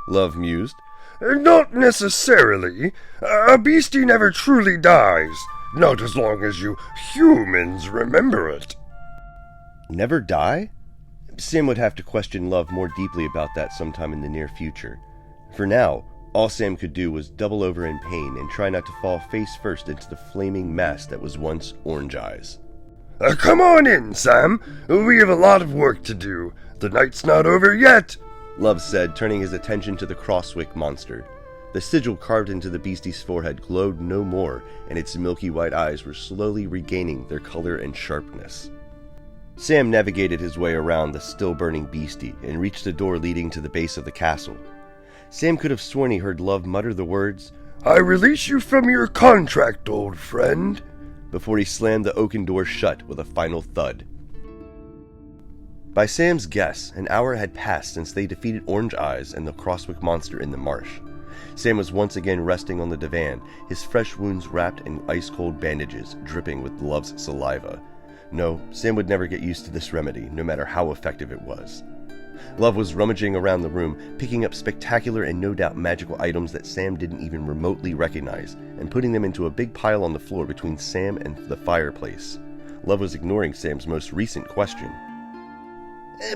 Love mused. Not necessarily. A beastie never truly dies. Not as long as you humans remember it. Never die? Sam would have to question Love more deeply about that sometime in the near future. For now, all Sam could do was double over in pain and try not to fall face first into the flaming mass that was once Orange Eyes. Come on in, Sam. We have a lot of work to do. The night's not over yet, Love said, turning his attention to the Crosswick monster. The sigil carved into the beastie's forehead glowed no more, and its milky white eyes were slowly regaining their color and sharpness. Sam navigated his way around the still-burning beastie and reached the door leading to the base of the castle. Sam could have sworn he heard Love mutter the words, "I release you from your contract, old friend," before he slammed the oaken door shut with a final thud. By Sam's guess, an hour had passed since they defeated Orange Eyes and the Crosswick monster in the marsh. Sam was once again resting on the divan, his fresh wounds wrapped in ice-cold bandages, dripping with Love's saliva. No, Sam would never get used to this remedy, no matter how effective it was. Love was rummaging around the room, picking up spectacular and no doubt magical items that Sam didn't even remotely recognize, and putting them into a big pile on the floor between Sam and the fireplace. Love was ignoring Sam's most recent question.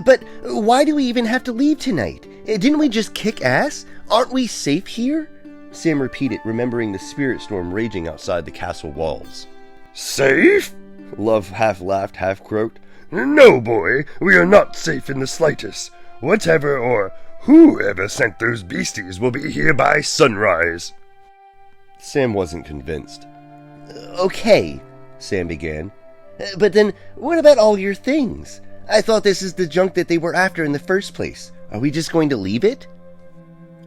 But why do we even have to leave tonight? Didn't we just kick ass? Aren't we safe here? Sam repeated, remembering the spirit storm raging outside the castle walls. Safe? Love half laughed, half croaked. No, boy, we are not safe in the slightest. Whatever or whoever sent those beasties will be here by sunrise. Sam wasn't convinced. Okay, Sam began. But then, what about all your things? I thought this is the junk that they were after in the first place. Are we just going to leave it?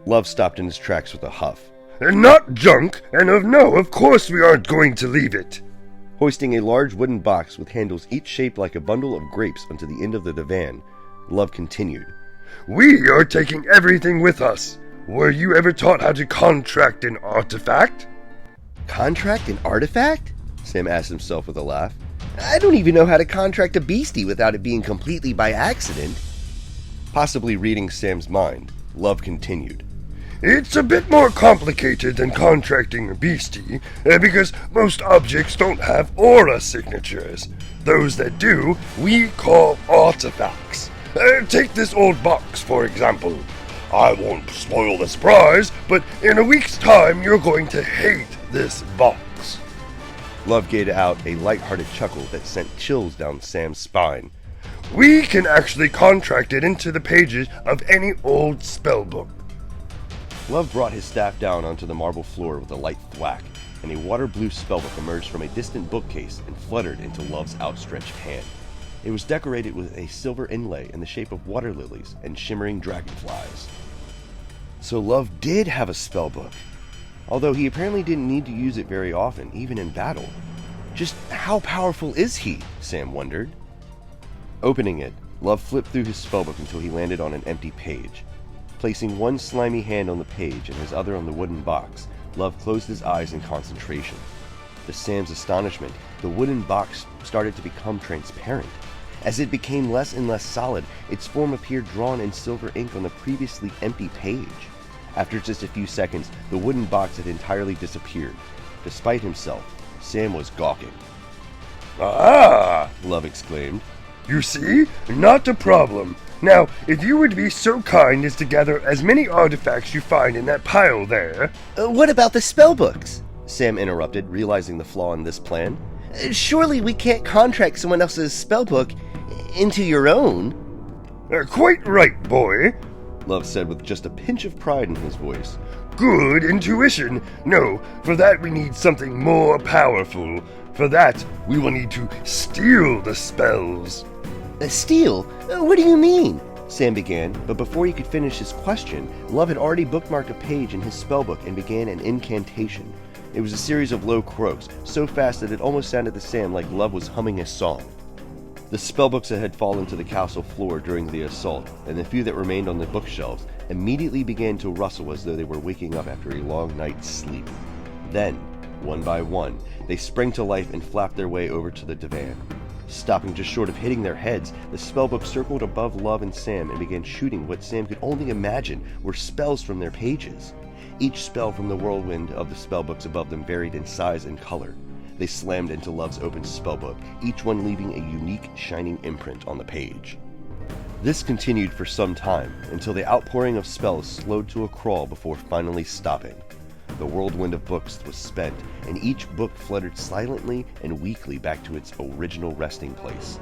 Love stopped in his tracks with a huff. Not junk, and of course we aren't going to leave it. Hoisting a large wooden box with handles each shaped like a bundle of grapes onto the end of the divan, Love continued. We are taking everything with us. Were you ever taught how to contract an artifact? Contract an artifact? Sam asked himself with a laugh. I don't even know how to contract a beastie without it being completely by accident. Possibly reading Sam's mind, Love continued. It's a bit more complicated than contracting a beastie, because most objects don't have aura signatures. Those that do, we call artifacts. Take this old box, for example. I won't spoil the surprise, but in a week's time you're going to hate this box. Love gave out a light-hearted chuckle that sent chills down Sam's spine. We can actually contract it into the pages of any old spellbook. Love brought his staff down onto the marble floor with a light thwack, and a water-blue spellbook emerged from a distant bookcase and fluttered into Love's outstretched hand. It was decorated with a silver inlay in the shape of water lilies and shimmering dragonflies. So Love did have a spellbook, although he apparently didn't need to use it very often, even in battle. Just how powerful is he? Sam wondered. Opening it, Love flipped through his spellbook until he landed on an empty page. Placing one slimy hand on the page and his other on the wooden box, Love closed his eyes in concentration. To Sam's astonishment, the wooden box started to become transparent. As it became less and less solid, its form appeared drawn in silver ink on the previously empty page. After just a few seconds, the wooden box had entirely disappeared. Despite himself, Sam was gawking. Ah! Love exclaimed. You see? Not a problem. Now, if you would be so kind as to gather as many artifacts you find in that pile there... What about the spellbooks? Sam interrupted, realizing the flaw in this plan. Surely we can't contract someone else's spellbook into your own. Quite right, boy, Love said with just a pinch of pride in his voice. Good intuition. No, for that we need something more powerful. For that, we will need to steal the spells. Steal? What do you mean? Sam began, but before he could finish his question, Love had already bookmarked a page in his spellbook and began an incantation. It was a series of low croaks, so fast that it almost sounded to Sam like Love was humming a song. The spellbooks that had fallen to the castle floor during the assault, and the few that remained on the bookshelves, immediately began to rustle as though they were waking up after a long night's sleep. Then, one by one, they sprang to life and flapped their way over to the divan. Stopping just short of hitting their heads, the spellbook circled above Love and Sam and began shooting what Sam could only imagine were spells from their pages. Each spell from the whirlwind of the spellbooks above them varied in size and color. They slammed into Love's open spellbook, each one leaving a unique, shining imprint on the page. This continued for some time, until the outpouring of spells slowed to a crawl before finally stopping. The whirlwind of books was spent, and each book fluttered silently and weakly back to its original resting place.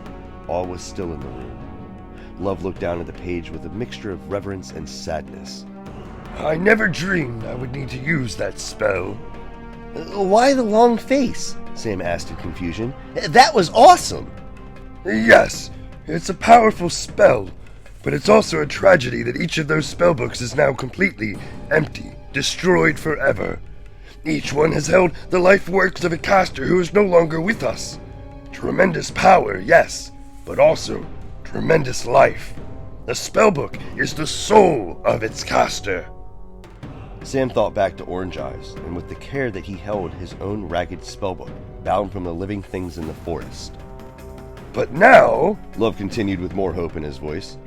All was still in the room. Love looked down at the page with a mixture of reverence and sadness. I never dreamed I would need to use that spell. Why the long face? Sam asked in confusion. That was awesome! Yes, it's a powerful spell, but it's also a tragedy that each of those spellbooks is now completely empty, destroyed forever. Each one has held the life works of a caster who is no longer with us. Tremendous power, yes, but also tremendous life. The spellbook is the soul of its caster. Sam thought back to Orange Eyes, and with the care that he held his own ragged spellbook, bound from the living things in the forest. But now, Love continued with more hope in his voice,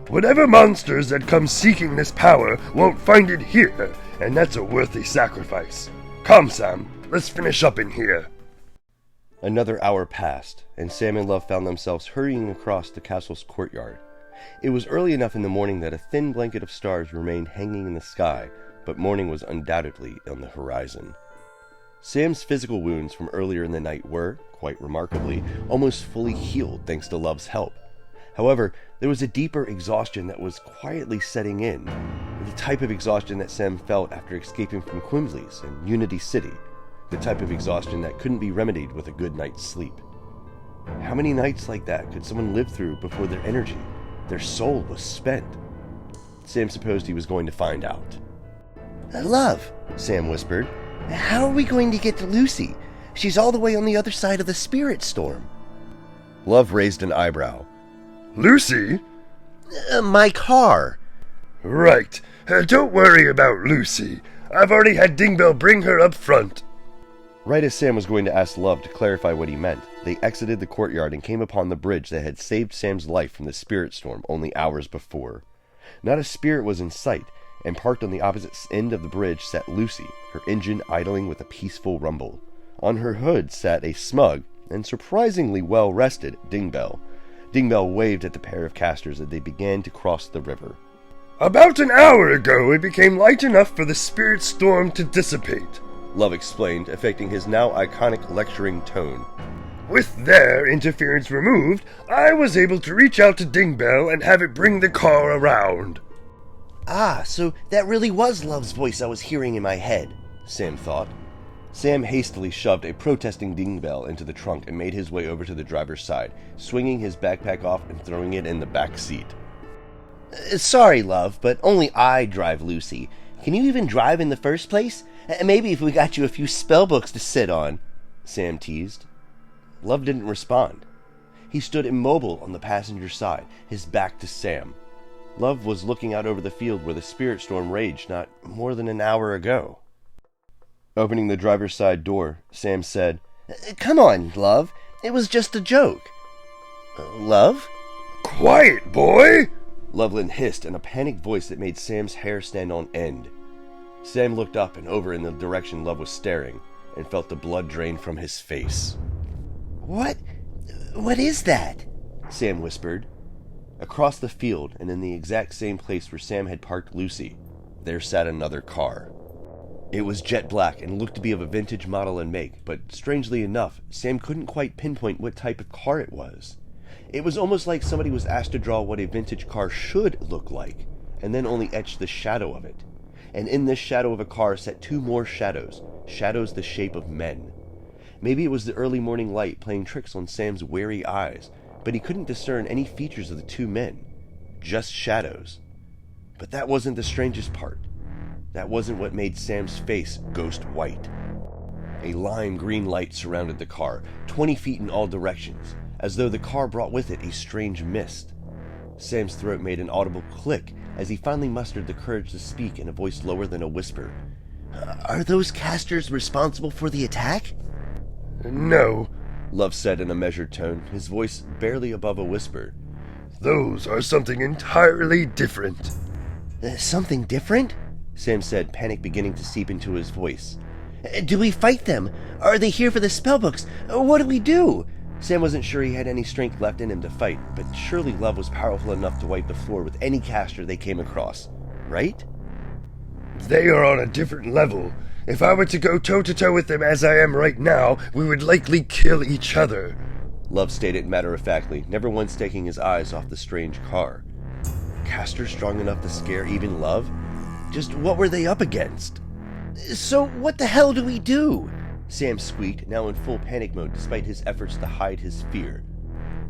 whatever monsters that come seeking this power won't find it here, and that's a worthy sacrifice. Come, Sam, let's finish up in here. Another hour passed, and Sam and Love found themselves hurrying across the castle's courtyard. It was early enough in the morning that a thin blanket of stars remained hanging in the sky, but morning was undoubtedly on the horizon. Sam's physical wounds from earlier in the night were, quite remarkably, almost fully healed thanks to Love's help. However, there was a deeper exhaustion that was quietly setting in, the type of exhaustion that Sam felt after escaping from Quimbley's in Unity City, the type of exhaustion that couldn't be remedied with a good night's sleep. How many nights like that could someone live through before their energy, their soul was spent? Sam supposed he was going to find out. Love, Sam whispered. How are we going to get to Lucy? She's all the way on the other side of the spirit storm. Love raised an eyebrow. Lucy? My car. Right. Don't worry about Lucy. I've already had Dingbell bring her up front. Right as Sam was going to ask Love to clarify what he meant, they exited the courtyard and came upon the bridge that had saved Sam's life from the spirit storm only hours before. Not a spirit was in sight, and parked on the opposite end of the bridge sat Lucy, her engine idling with a peaceful rumble. On her hood sat a smug and surprisingly well-rested Dingbell. Dingbell waved at the pair of casters as they began to cross the river. About an hour ago, it became light enough for the spirit storm to dissipate, Love explained, affecting his now iconic lecturing tone. With their interference removed, I was able to reach out to Dingbell and have it bring the car around. Ah, so that really was Love's voice I was hearing in my head, Sam thought. Sam hastily shoved a protesting Dingbell into the trunk and made his way over to the driver's side, swinging his backpack off and throwing it in the back seat. Sorry, Love, but only I drive Lucy. Can you even drive in the first place? Maybe if we got you a few spellbooks to sit on, Sam teased. Love didn't respond. He stood immobile on the passenger side, his back to Sam. Love was looking out over the field where the spirit storm raged not more than an hour ago. Opening the driver's side door, Sam said, Come on, Love. It was just a joke. Love? Quiet, boy! Loveland hissed in a panicked voice that made Sam's hair stand on end. Sam looked up and over in the direction Love was staring, and felt the blood drain from his face. What is that? Sam whispered. Across the field, and in the exact same place where Sam had parked Lucy, there sat another car. It was jet black and looked to be of a vintage model and make, but strangely enough, Sam couldn't quite pinpoint what type of car it was. It was almost like somebody was asked to draw what a vintage car should look like, and then only etch the shadow of it. And in this shadow of a car sat two more shadows, shadows the shape of men. Maybe it was the early morning light playing tricks on Sam's wary eyes, but he couldn't discern any features of the two men, just shadows. But that wasn't the strangest part. That wasn't what made Sam's face ghost white. A lime green light surrounded the car, 20 feet in all directions, as though the car brought with it a strange mist. Sam's throat made an audible click as he finally mustered the courage to speak in a voice lower than a whisper. Are those casters responsible for the attack? No, Love said in a measured tone, his voice barely above a whisper. Those are something entirely different. Something different? Sam said, panic beginning to seep into his voice. Do we fight them? Are they here for the spellbooks? What do we do? Sam wasn't sure he had any strength left in him to fight, but surely Love was powerful enough to wipe the floor with any caster they came across, right? They are on a different level. If I were to go toe-to-toe with them as I am right now, we would likely kill each other. Love stated matter-of-factly, never once taking his eyes off the strange car. Caster strong enough to scare even Love? Just what were they up against? So what the hell do we do? Sam squeaked, now in full panic mode despite his efforts to hide his fear.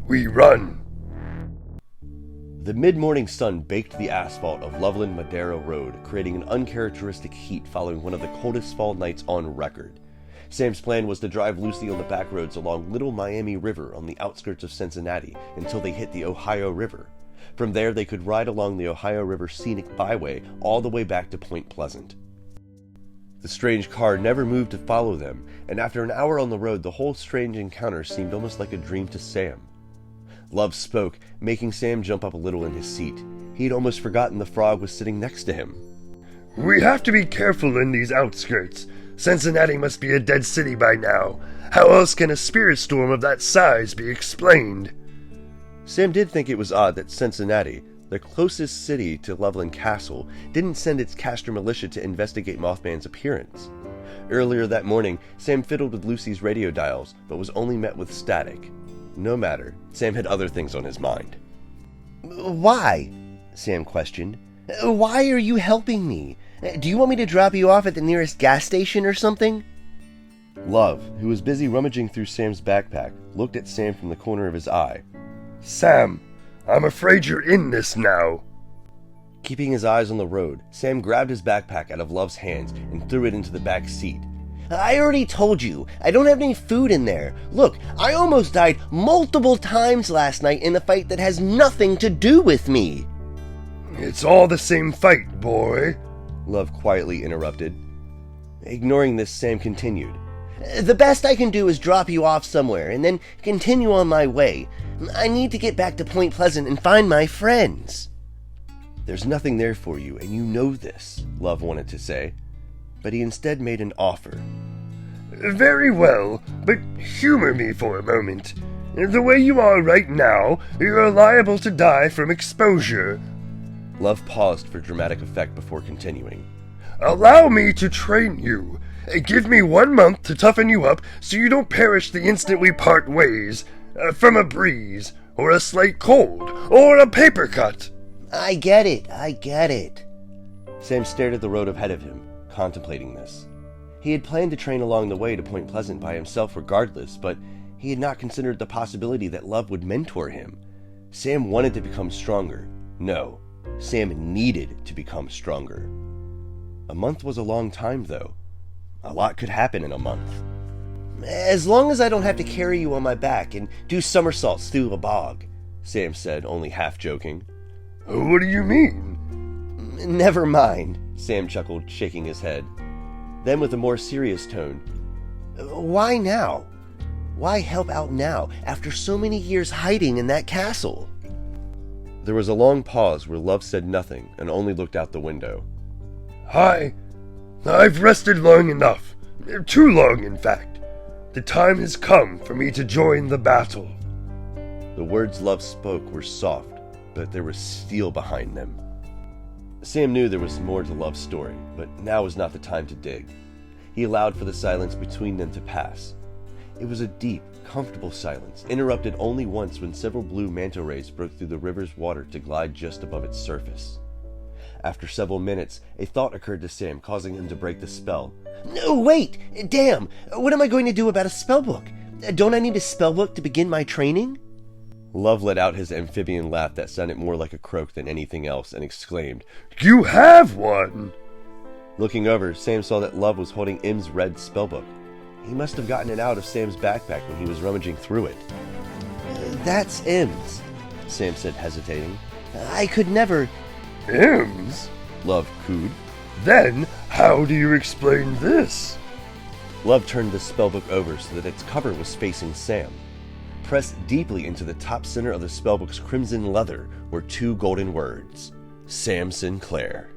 We run. The mid-morning sun baked the asphalt of Loveland Madero Road, creating an uncharacteristic heat following one of the coldest fall nights on record. Sam's plan was to drive Lucy on the back roads along Little Miami River on the outskirts of Cincinnati until they hit the Ohio River. From there, they could ride along the Ohio River Scenic Byway all the way back to Point Pleasant. The strange car never moved to follow them, and after an hour on the road, the whole strange encounter seemed almost like a dream to Sam. Love spoke, making Sam jump up a little in his seat. He had almost forgotten the frog was sitting next to him. We have to be careful in these outskirts. Cincinnati must be a dead city by now. How else can a spirit storm of that size be explained? Sam did think it was odd that Cincinnati, the closest city to Loveland Castle, didn't send its caster militia to investigate Mothman's appearance. Earlier that morning, Sam fiddled with Lucy's radio dials, but was only met with static. No matter, Sam had other things on his mind. Why? Sam questioned. Why are you helping me? Do you want me to drop you off at the nearest gas station or something? Love, who was busy rummaging through Sam's backpack, looked at Sam from the corner of his eye. Sam, I'm afraid you're in this now. Keeping his eyes on the road, Sam grabbed his backpack out of Love's hands and threw it into the back seat. I already told you, I don't have any food in there. Look, I almost died multiple times last night in a fight that has nothing to do with me. It's all the same fight, boy. Love quietly interrupted. Ignoring this, Sam continued. The best I can do is drop you off somewhere and then continue on my way. I need to get back to Point Pleasant and find my friends. There's nothing there for you, and you know this, Love wanted to say, but he instead made an offer. Very well, but humor me for a moment. The way you are right now, you're liable to die from exposure. Love paused for dramatic effect before continuing. Allow me to train you. Give me 1 month to toughen you up so you don't perish the instant we part ways. From a breeze, or a slight cold, or a paper cut. I get it. Sam stared at the road ahead of him, contemplating this. He had planned to train along the way to Point Pleasant by himself regardless, but he had not considered the possibility that Love would mentor him. Sam wanted to become stronger. No, Sam needed to become stronger. A month was a long time, though. A lot could happen in a month. As long as I don't have to carry you on my back and do somersaults through a bog, Sam said, only half joking. What do you mean? Never mind, Sam chuckled, shaking his head. Then with a more serious tone, Why now? Why help out now, after so many years hiding in that castle? There was a long pause where Love said nothing and only looked out the window. I've rested long enough. Too long, in fact. The time has come for me to join the battle. The words Love spoke were soft, but there was steel behind them. Sam knew there was more to Love's story, but now was not the time to dig. He allowed for the silence between them to pass. It was a deep, comfortable silence, interrupted only once when several blue manta rays broke through the river's water to glide just above its surface. After several minutes, a thought occurred to Sam, causing him to break the spell. No, wait! Damn! What am I going to do about a spellbook? Don't I need a spellbook to begin my training? Love let out his amphibian laugh that sounded more like a croak than anything else and exclaimed, You have one! Looking over, Sam saw that Love was holding Im's red spellbook. He must have gotten it out of Sam's backpack when he was rummaging through it. That's Im's, Sam said, hesitating. I could never... Im's? Love cooed. Then, how do you explain this? Love turned the spellbook over so that its cover was facing Sam. Pressed deeply into the top center of the spellbook's crimson leather were 2 golden words: Sam Sinclair.